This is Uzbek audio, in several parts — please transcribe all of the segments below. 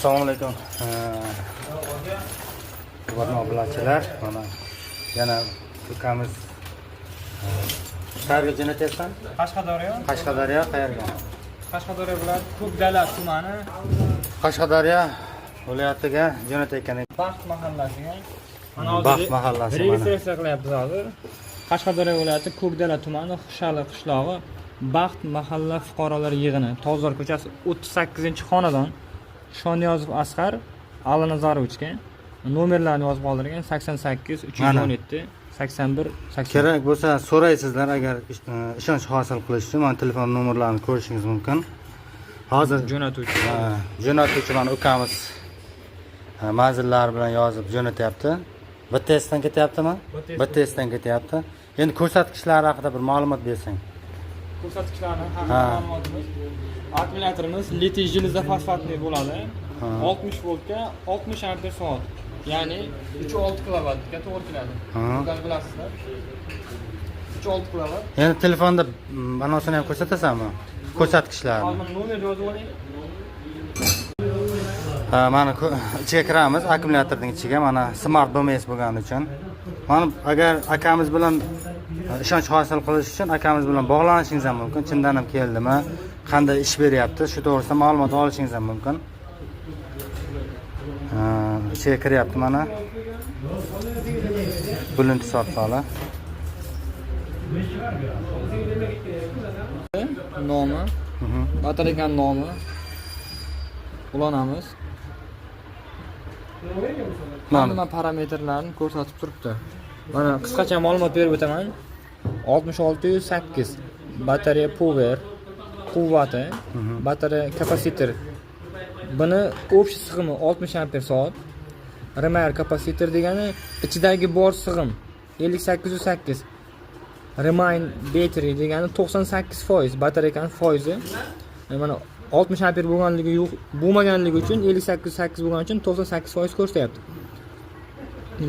Assalomu alaykum. Hurmatli obunachilar, mana yana ukamiz qayerga jo'natyapsan? Qashqadaryo. Qashqadaryo qayerga? Qashqadaryo viloyati Ko'kdala tumani Qashqadaryo viloyatiga jo'natayotgan. Baxt mahallasiga. Baxt mahallasi mana. Registratsiya qilyapmiz hozir. Qashqadaryo viloyati Ko'kdala tumani Xushali qishlog'i Baxt mahalla fuqarolar yig'ini, Tozor ko'chasi 38-xonadon. Shoniyozov Asqar Alinazarovichga nomerlarni yozib qoldirgan 88 317 81 80. Kerak bo'lsa so'raysizlar agar ishonch hosil qilish uchun mana telefon nomerlarini ko'rishingiz mumkin. Hozir jo'natuvchi mana ukamiz manzillar bilan yozib jo'natyapti. Bittasidan ketyaptimi? Bittasidan ketyapti. Endi ko'rsatkichlar haqida bir ma'lumot bersang. Ko'rsatkichlarni ma'lumotimiz akkumulyatorimiz litiy jilza fosfatli bo'ladi. 60 voltga 60 ampere soat. Ya'ni 3.6 kilovatga to'g'ri keladi. Siz bilasizlar. 3.6 kilovat. Endi telefonda banosini ham ko'rsatasanmi? Ko'rsatkichlarni. Hozir nomer yozib oling. Mana ichiga kiramiz, akkumulyatorning ichiga. Mana smart BMS bo'lgani uchun. Mana agar akamiz bilan ishonch hosil qilish uchun akamiz bilan bog'lanishingiz ham mumkin. Chindan ham keldimi? Qanday ish beryapti? Shu to'g'risida ma'lumot olishingiz ham mumkin. Ichiga kiryapti mana. Bulinti soqoli. Nomi, batareyaning nomi. Ulanamiz. Hamma parametrlarni ko'rsatib turibdi. Mana qisqacha ma'lumot berib o'taman. 6608 batareya power quvvati, batareya kapasitor. Buni общий sig'imi 60 ampere soat. Remar kapasitor degani ichidagi bor sig'im 5808. Remain battery degani 98%, batareyaning foizi. Mana 60 ampere bo'lmaganligi uchun 5808 bo'lgani uchun 98% ko'rsatyapti.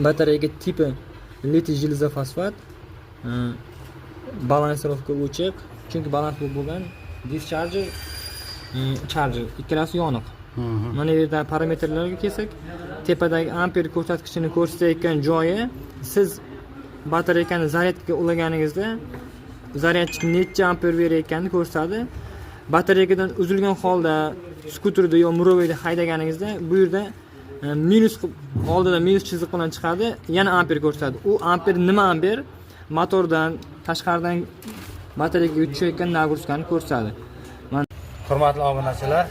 Batareyaga tipi litiy jilza fosfat. Balansirovka o'chiq, chunki balans bo'lgan discharger, charger ikkalasi yoniq. Mana bu yerda parametrlarga kelsak, tepadagi amper ko'rsatkichini ko'rsatayotgan joyi siz batareyani zaryadga ulaganingizda zaryadchik necha amper berayotganini ko'rsatadi. Batareyadan uzilgan holda skuterda yo muroviyda haydaganingizda bu yerda minus oldida minus chiziq bilan chiqadi, yana amper ko'rsatadi. U amper nima amper? Motordan tashqaridan batareyaga tushayotgan nagruskani ko'rsatadi. Hurmatli obunachilar,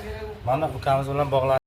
mana ukamiz bilan bog'landik.